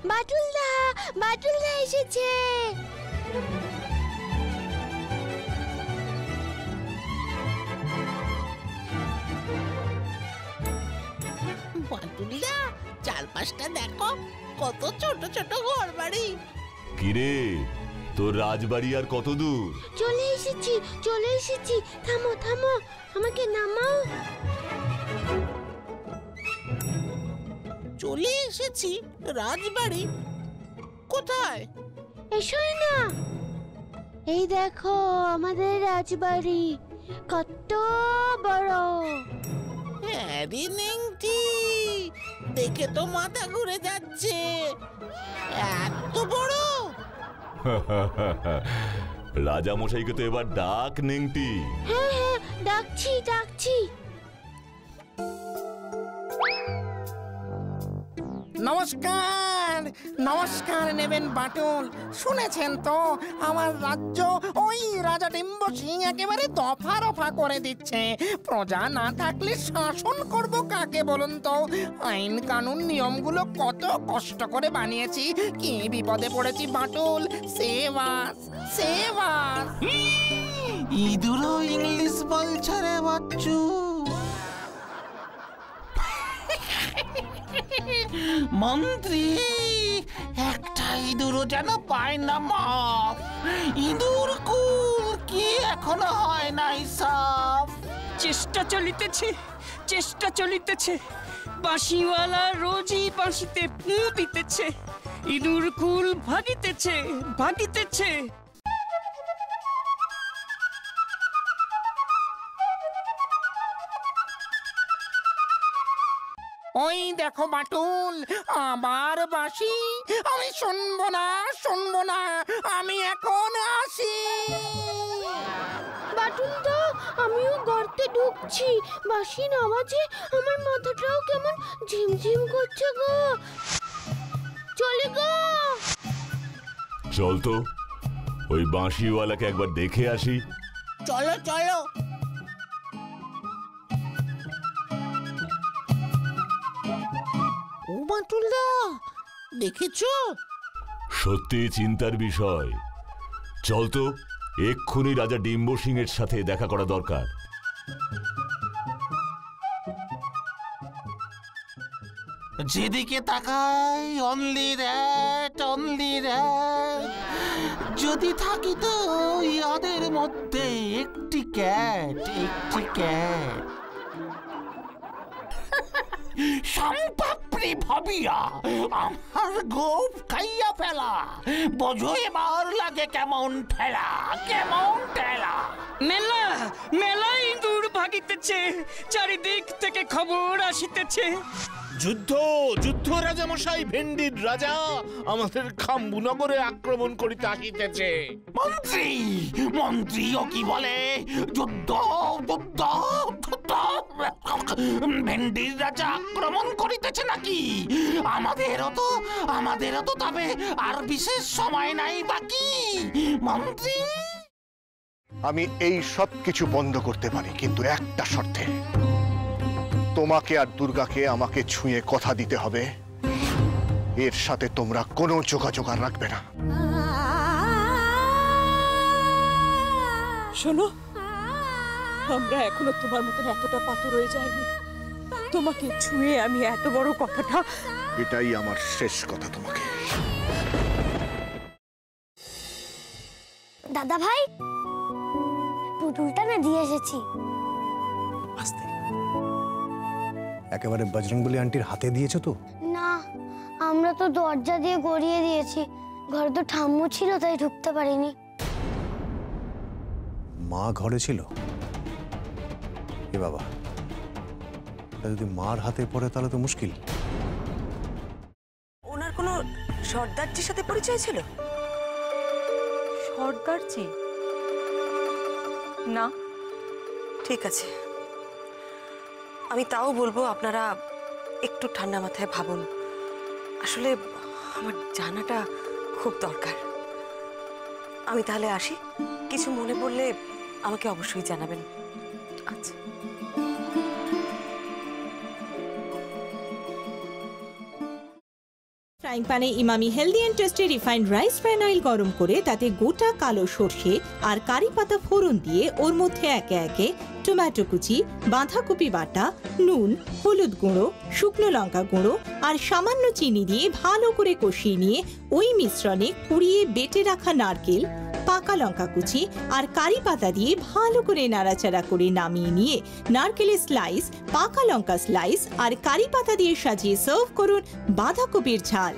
বাটুলদা, বাটুলদা এসেছে। বাটুলদা, চারপাশটা দেখো, কত ছোট ছোট ঘর বাড়ি। কিরে, তোর রাজবাড়ি আর কত দূর? চলে এসেছি, চলে এসেছি। থামো থামো, আমাকে নামাও। চলে এসেছি? রাজবাড়ি কোথায়? এসোই না। এই দেখো আমাদের রাজবাড়ি, কত বড়। আরে নেংটি, দেখে তো মাথা ঘুরে যাচ্ছে, এত বড়। রাজা মশাইকে তো এবার ডাক নেংটি। হ্যাঁ হ্যাঁ, ডাকছি ডাকছি। নমস্কার, নমস্কার নেবেন বাটুল। শুনেছেন তো আমার রাজ্য ওই রাজা ডিম্ব সিং একেবারে দফা রফা করে দিচ্ছে। প্রজা না থাকলে শাসন করব কাকে বলুন তো? আইন কানুন নিয়মগুলো কত কষ্ট করে বানিয়েছি, কি বিপদে পড়েছি বাটুল। সেবাস সেবাস। ইঁদুরও ইংলিশ বলছে রে বাচ্চু। মন্ত্রী, একটা ইঁদুরও যেন পায় না মাপ। ইঁদুর কুল কি এখনো হয় নাই সাফ? চেষ্টা চলিতেছে, চেষ্টা চলিতেছে। বাঁশিওয়ালা রোজই বাঁশিতে পু দিতেছে। ইঁদুর কুল ভাগিতেছে, ভাগিতেছে। ওই দেখো বাটুল, আবার বাঁশি। আমি শুনবো না, শুনবো না, আমি এখন আসি। বাটুলদা, আমিও গর্তে ঢুকছি। বাঁশির আওয়াজে আমার মাথাটাও কেমন ঝিমঝিম করছে গো। চলে গো। চল তো, ওই বাঁশিওয়ালাকে একবার দেখে আসি। চলো চলো। ও বাটুলদা, দেখেছো? সত্যি চিন্তার বিষয়। চল তো, এক্ষুনি রাজা ডিম্ব সিং এর সাথে দেখা করা দরকার। যেদিকে তাকাই অনলি দ্যাট, অনলি দ্যাট। যদি থাকি তো ইয়াদের মধ্যে একটি ক্যাট, একটি ক্যাট। সম্পাপড়ি ভাবিয়া আমার গোপ খাইয়া ফেলা। বোঝো এবার লাগে কেমন ঠেলা, কেমন ঠেলা। মেলা, মেলা ইঁদুর ভাগিতেছে। চারিদিক থেকে খবর আসিতেছে। যুদ্ধ, যুদ্ধ রাজা মশাই। ভেন্ডির রাজা আমাদের খাম্বুনগরে আক্রমণ করিতে আসিতেছে। মন্ত্রী, মন্ত্রীও কি বলে? যুদ্ধ, যুদ্ধ, যুদ্ধ। ভেন্ডির রাজা আক্রমণ করিতেছে নাকি? আমাদেরও তো তবে আর বিশেষ সময় নাই বাকি। মন্ত্রী, আমি এই সব কিছু বন্ধ করতে পারি, কিন্তু একটা শর্তে। তোমাকে আর দুর্গাকে আমাকে ছুঁয়ে কথা দিতে হবে, এর সাথে তোমরা কোনো যোগাযোগ আর রাখবে না। শোনো, আমরা এখনো তোমার মতন এতটা পাথর হয়ে যায়নি। তোমাকে ছুঁয়ে আমি এত বড় কথাটা। এটাই আমার শেষ কথা তোমাকে। দাদা ভাই, পুতুলটা না দিয়ে এসেছি। আস্তে, একেবারে বজরংবলী আন্টির হাতে দিয়েছো তো? না, আমরা তো দরজা দিয়ে গড়িয়ে দিয়েছি। ঘরে তো ঠাম্মু ছিল, তাই ঢুকতে পারিনি। মা ঘরে ছিল? এ বাবা, যদি মার হাতে পড়ে তাহলে তো মুশকিল। ওনার কোনো সর্দারজির সাথে পরিচয় ছিল? সর্দারজি? না। ঠিক আছে, আমি তাও বলবো আপনারা একটু ঠান্ডা মাথায় ভাবুন। আসলে আমার জানাটা খুব দরকার। আমি তাহলে আসি, কিছু মনে পড়লে আমাকে অবশ্যই জানাবেন। আচ্ছা। ফ্রাইং প্যানে Emami healthy and tasty refined rice bran oil গরম করে তাতে গোটা কালো সর্ষে আর কারি পাতা ফোড়ন দিয়ে ওর মধ্যে একে একে টমেটো কুচি, বাঁধাকপি বাটা, নুন, হলুদ গুঁড়ো, শুকনো লঙ্কা গুঁড়ো আর সামান্য চিনি দিয়ে ভালো করে কষিয়ে নিয়ে ওই মিশ্রণে কুড়িয়ে বেটে রাখা নারকেল, পাকা লঙ্কা কুচি আর কারি পাতা দিয়ে ভালো করে নাড়াচাড়া করে নামিয়ে নিয়ে নারকেলের স্লাইস, পাকা লঙ্কা স্লাইস আর কারি পাতা দিয়ে সাজিয়ে সার্ভ করুন বাঁধাকপির ঝাল।